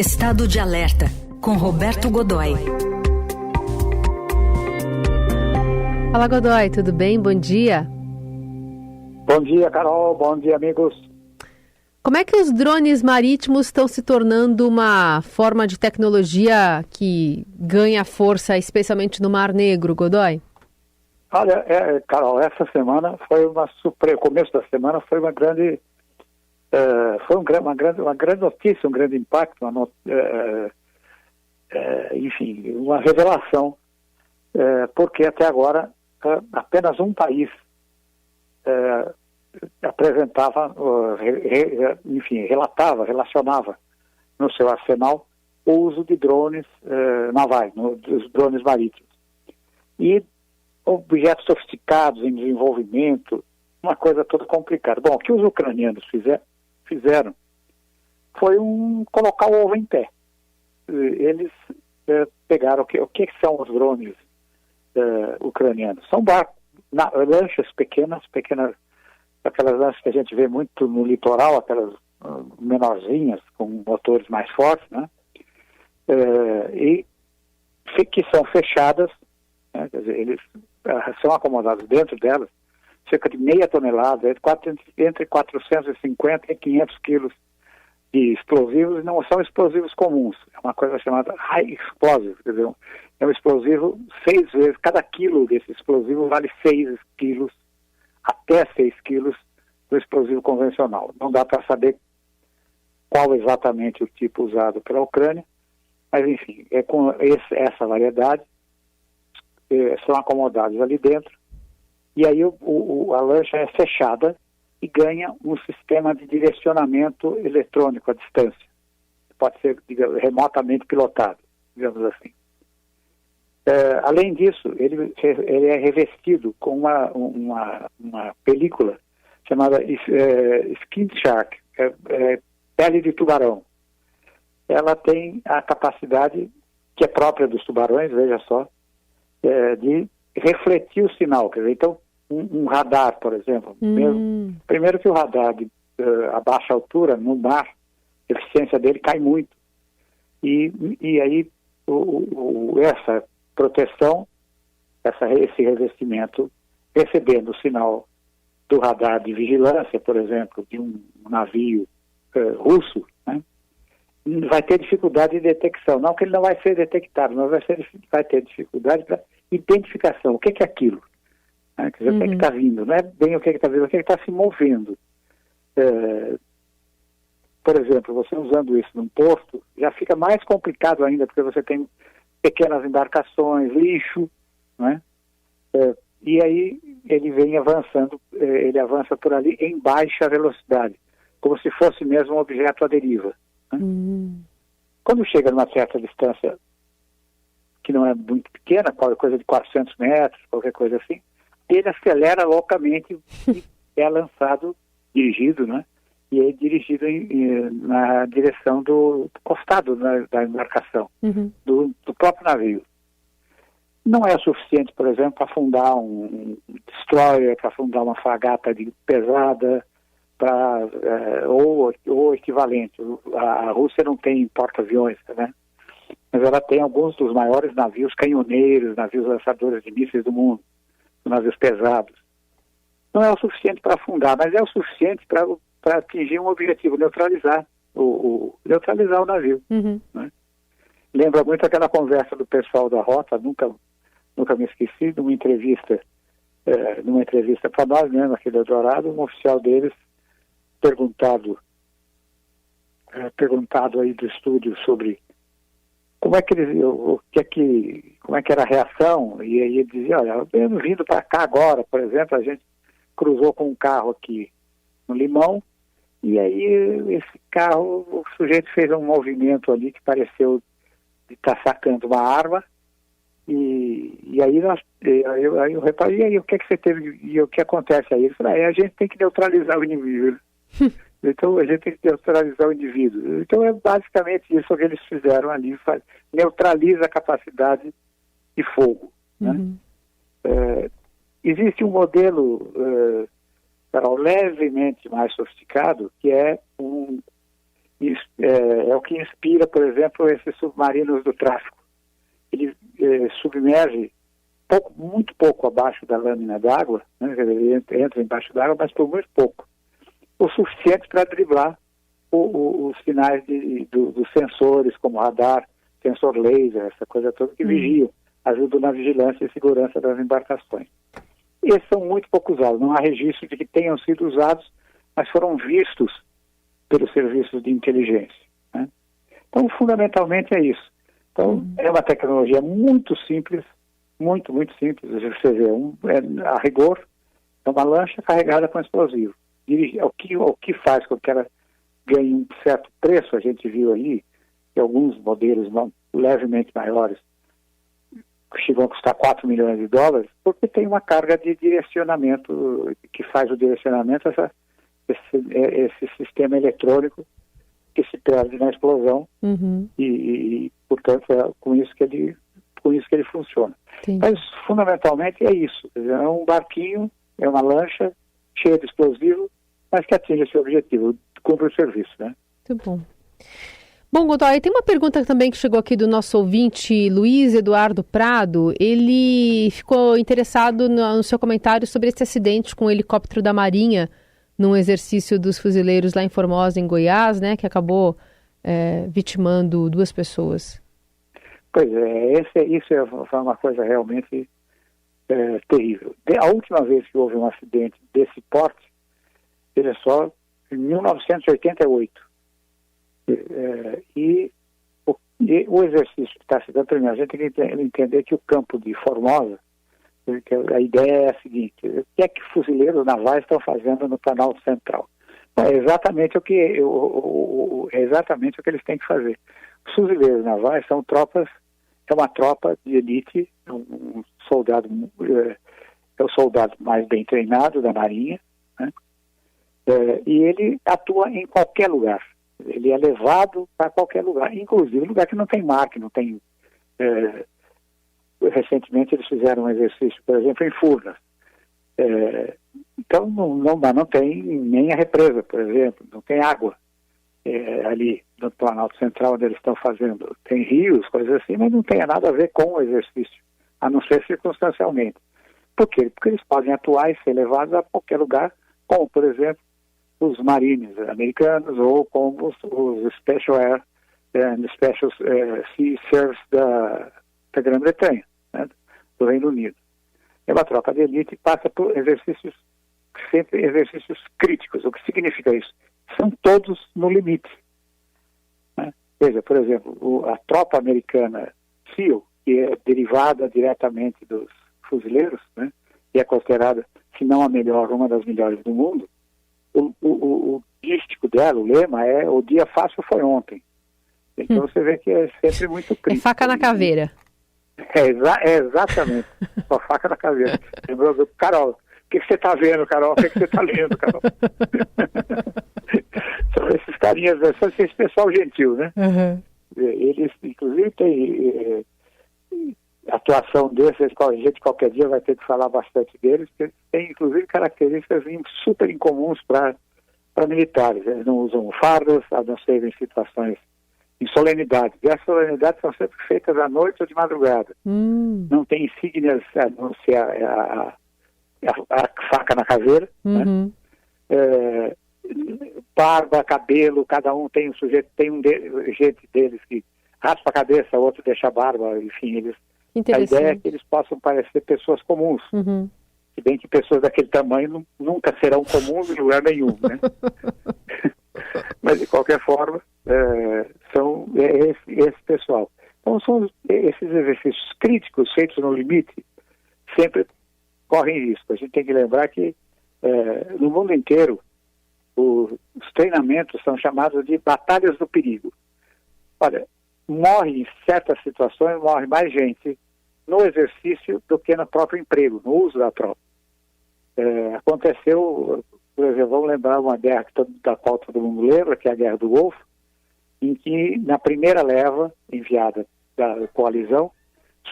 Estado de Alerta, com Roberto Godoy. Fala, Godoy, tudo bem? Bom dia. Bom dia, Carol. Bom dia, amigos. Como é que os drones marítimos estão se tornando uma forma de tecnologia que ganha força, especialmente no Mar Negro, Godoy? Olha, Carol, essa semana foi uma surpresa. O começo da semana foi uma grande notícia, um grande impacto, enfim, uma revelação, porque até agora apenas um país apresentava, relacionava no seu arsenal o uso de drones navais, dos drones marítimos. E objetos sofisticados em desenvolvimento, uma coisa toda complicada. Bom, o que os ucranianos fizeram foi colocar o ovo em pé. Eles pegaram o que são os drones ucranianos? São lanchas pequenas, aquelas lanchas que a gente vê muito no litoral, aquelas menorzinhas, com motores mais fortes, né? E que são fechadas, né? Quer dizer, eles são acomodados dentro delas, cerca de meia tonelada, entre 450 e 500 quilos de explosivos, e não são explosivos comuns, é uma coisa chamada high explosive, quer dizer, é um explosivo 6 vezes, cada quilo desse explosivo vale 6 quilos, até 6 quilos do explosivo convencional. Não dá para saber qual exatamente o tipo usado pela Ucrânia, mas enfim, é com essa variedade, são acomodados ali dentro, e aí a lancha é fechada e ganha um sistema de direcionamento eletrônico à distância. Pode ser, digamos, remotamente pilotado, digamos assim. Além disso, ele é revestido com uma película chamada Skin Shark, pele de tubarão. Ela tem a capacidade, que é própria dos tubarões, veja só, de refletir o sinal. Quer dizer, então, um radar, por exemplo, primeiro que o radar a baixa altura no mar, a eficiência dele cai muito. E aí essa proteção, esse revestimento, recebendo o sinal do radar de vigilância, por exemplo, de um navio russo, né, vai ter dificuldade de detecção. Não que ele não vai ser detectado, mas vai ter dificuldade para identificação. O que é aquilo? Quer dizer, o que é que está vindo? Não é bem o que está vindo, o que é que está se movendo. Por exemplo, você usando isso num porto, já fica mais complicado ainda, porque você tem pequenas embarcações, lixo, né? E aí ele vem avançando, ele avança por ali em baixa velocidade, como se fosse mesmo um objeto à deriva. Né? Quando chega numa certa distância, que não é muito pequena, coisa de 400 metros, qualquer coisa assim, ele acelera loucamente e é lançado, dirigido, né? E é dirigido na direção do costado da embarcação, do próprio navio. Não é o suficiente, por exemplo, para afundar um destroyer, para afundar uma fragata pesada, ou equivalente. A Rússia não tem porta-aviões, né? Mas ela tem alguns dos maiores navios canhoneiros, navios lançadores de mísseis do mundo, navios pesados. Não é o suficiente para afundar, mas é o suficiente para atingir um objetivo, neutralizar o navio. Né? Lembra muito aquela conversa do pessoal da Rota, nunca me esqueci, numa entrevista para nós mesmo aqui do Eldorado, um oficial deles perguntado aí do estúdio sobre como é que era a reação, e aí ele dizia, olha, vindo para cá agora, por exemplo, a gente cruzou com um carro aqui no Limão, e aí esse carro, o sujeito fez um movimento ali que pareceu de estar sacando uma arma, e aí eu reparei, e aí o que é que você teve, e o que acontece aí? Ele falou, a gente tem que neutralizar o inimigo. Então a gente tem que neutralizar o indivíduo. Então é basicamente isso que eles fizeram ali, neutraliza a capacidade de fogo. Né? Existe um modelo levemente mais sofisticado, que é é o que inspira, por exemplo, esses submarinos do tráfico. Ele submerge muito pouco abaixo da lâmina d'água, né? Ele entra embaixo d'água, mas por muito pouco. O suficiente para driblar os sinais dos sensores, como radar, sensor laser, essa coisa toda que vigiam, ajudam na vigilância e segurança das embarcações. Esses são muito pouco usados, não há registro de que tenham sido usados, mas foram vistos pelos serviços de inteligência, né? Então, fundamentalmente é isso. Então, é uma tecnologia muito simples, muito simples. Você vê, a rigor, é uma lancha carregada com explosivo. O que faz com que ela ganhe um certo preço, a gente viu aí, que alguns modelos levemente maiores chegam a custar 4 milhões de dólares, porque tem uma carga de direcionamento, que faz o direcionamento, esse sistema eletrônico que se perde na explosão, e portanto, é com isso que ele funciona. Sim. Mas, fundamentalmente, é isso. É um barquinho, é uma lancha cheia de explosivo, mas que atinge seu objetivo, cumpre o serviço, né? Muito bom. Bom, Godoy, tem uma pergunta também que chegou aqui do nosso ouvinte Luiz Eduardo Prado. Ele ficou interessado no seu comentário sobre esse acidente com o helicóptero da Marinha num exercício dos fuzileiros lá em Formosa, em Goiás, né, que acabou vitimando 2 pessoas. Pois é, isso foi uma coisa realmente terrível. A última vez que houve um acidente desse porte, veja só, em 1988. E o exercício que está se dando, primeiro, a gente tem que entender que o campo de Formosa, que a ideia é a seguinte: o que é que fuzileiros navais estão fazendo no Planalto Central? É exatamente o que eles têm que fazer. Os fuzileiros navais são uma tropa de elite, um soldado, é o soldado mais bem treinado da Marinha, né? E ele atua em qualquer lugar. Ele é levado para qualquer lugar, inclusive lugar que não tem mar, que não tem... recentemente eles fizeram um exercício, por exemplo, em Furnas. Então não tem nem a represa, por exemplo, não tem água ali no Planalto Central onde eles estão fazendo. Tem rios, coisas assim, mas não tem nada a ver com o exercício, a não ser circunstancialmente. Por quê? Porque eles podem atuar e ser levados a qualquer lugar, como, por exemplo, os marines americanos ou como os Special Air and Special Sea Service da Grã-Bretanha, né, do Reino Unido. É uma tropa de elite que passa por exercícios críticos. O que significa isso? São todos no limite, né? Veja, por exemplo, a tropa americana SEAL, que é derivada diretamente dos fuzileiros, né, e é considerada, se não a melhor, uma das melhores do mundo. O dístico dela, o lema é: o dia fácil foi ontem. Então você vê que é sempre muito crítico. É faca na caveira. Exatamente. Com a faca na caveira. Lembrou do Carol. O que você está vendo, Carol? O que você está lendo, Carol? São esses carinhas, são esse pessoal gentil, né? Uhum. Eles, inclusive, têm a atuação desses, a gente qualquer dia vai ter que falar bastante deles, porque tem, inclusive, características super incomuns para militares. Eles não usam fardas, a não ser em situações, em solenidades. E as solenidades são sempre feitas à noite ou de madrugada. Não tem insígnias, a não ser a faca na caveira, né? Barba, cabelo, cada um tem um sujeito, gente deles que raspa a cabeça, outro deixa a barba, enfim, a ideia é que eles possam parecer pessoas comuns. Se bem que pessoas daquele tamanho nunca serão comuns em lugar nenhum, né? Mas, de qualquer forma, são esse pessoal. Então, são esses exercícios críticos feitos no limite, sempre correm risco. A gente tem que lembrar que, no mundo inteiro, os treinamentos são chamados de batalhas do perigo. Olha, morre em certas situações, morre mais gente no exercício do que no próprio emprego, no uso da tropa. Aconteceu, por exemplo, vamos lembrar uma guerra da qual todo mundo lembra, que é a Guerra do Golfo, em que na primeira leva enviada da coalizão,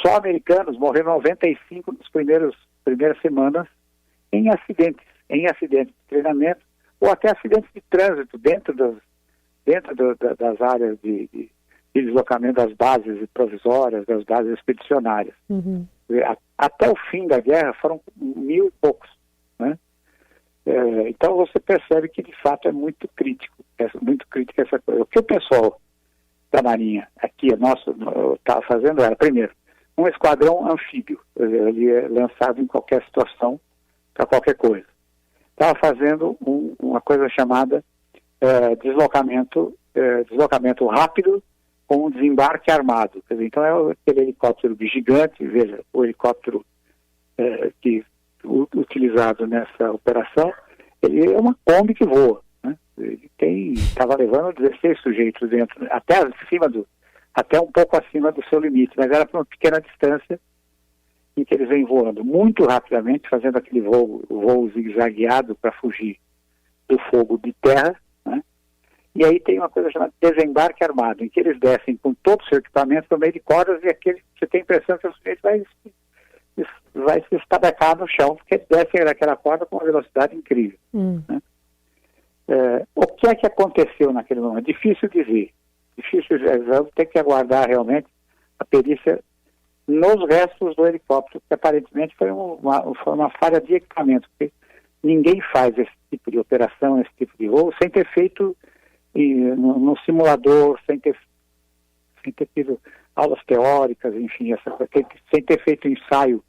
só americanos morreram 95 nas primeiras semanas em acidentes de treinamento ou até acidentes de trânsito dentro dentro das áreas de deslocamento das bases provisórias, das bases expedicionárias. Uhum. Até o fim da guerra foram 1.000 e poucos, né? Então você percebe que de fato é muito crítico essa coisa. O que o pessoal da Marinha aqui estava fazendo era, primeiro, um esquadrão anfíbio, ele é lançado em qualquer situação para qualquer coisa. Estava fazendo uma coisa chamada deslocamento rápido com um desembarque armado. Quer dizer, então é aquele helicóptero gigante, veja, o helicóptero utilizado nessa operação, ele é uma Kombi que voa, né? Ele estava levando 16 sujeitos dentro, até um pouco acima do seu limite, mas era para uma pequena distância em que eles vêm voando muito rapidamente, fazendo aquele voo zigue-zagueado para fugir do fogo de terra, né? E aí tem uma coisa chamada desembarque armado, em que eles descem com todo o seu equipamento no meio de cordas e você tem a impressão que o sujeito vai se estabecar no chão, porque eles descem daquela corda com uma velocidade incrível. Né? O que é que aconteceu naquele momento? Difícil dizer. Vamos ter que aguardar realmente a perícia nos restos do helicóptero, que aparentemente foi uma falha de equipamento, porque ninguém faz esse tipo de operação, esse tipo de voo, sem ter feito no simulador, sem ter tido aulas teóricas, enfim, sem ter feito ensaio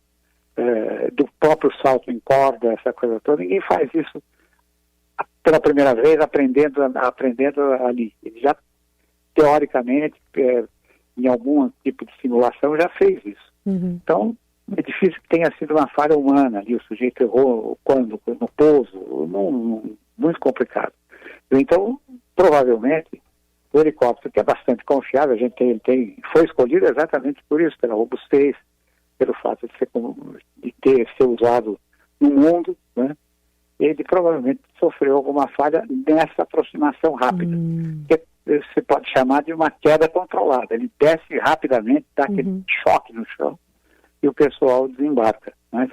do próprio salto em corda, essa coisa toda. Ninguém faz isso pela primeira vez, aprendendo ali. Ele já, teoricamente, em algum tipo de simulação, já fez isso. Uhum. Então, é difícil que tenha sido uma falha humana ali, o sujeito errou no pouso, muito complicado. Então, provavelmente, o helicóptero, que é bastante confiável, foi escolhido exatamente por isso, pela robustez, pelo fato de ter ser usado no mundo, né? Ele provavelmente sofreu alguma falha nessa aproximação rápida, que você pode chamar de uma queda controlada. Ele desce rapidamente, dá aquele choque no chão e o pessoal desembarca, né?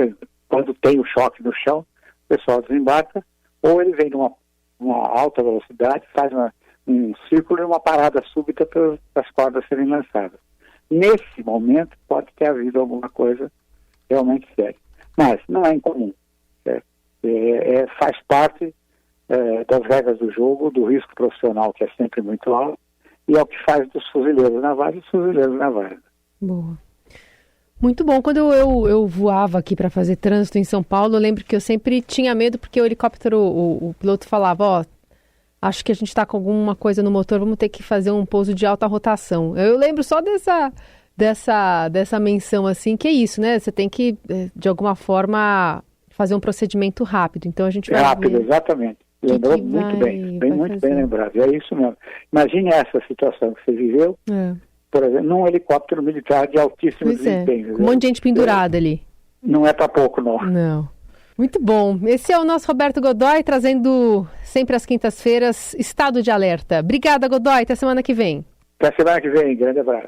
Quando tem o choque no chão, o pessoal desembarca, ou ele vem numa alta velocidade, faz um círculo e uma parada súbita para as cordas serem lançadas. Nesse momento pode ter havido alguma coisa realmente séria, mas não é incomum. Faz parte das regras do jogo, do risco profissional, que é sempre muito alto, e é o que faz dos fuzileiros navais e dos fuzileiros navais. Boa. Muito bom. Quando eu voava aqui para fazer trânsito em São Paulo, eu lembro que eu sempre tinha medo, porque o helicóptero, o piloto falava, acho que a gente está com alguma coisa no motor, vamos ter que fazer um pouso de alta rotação. Eu lembro só dessa menção, assim, que é isso, né? Você tem que, de alguma forma, fazer um procedimento rápido. Então a gente vai rápido, exatamente. Lembrou muito bem, muito bem lembrado. É isso mesmo. Imagine essa situação que você viveu, por exemplo, num helicóptero militar de altíssimo desempenho. Com um monte de gente pendurada ali. Não é para pouco, não. Não. Muito bom. Esse é o nosso Roberto Godoy, trazendo sempre às quintas-feiras Estado de Alerta. Obrigada, Godoy. Até semana que vem. Até semana que vem. Grande abraço.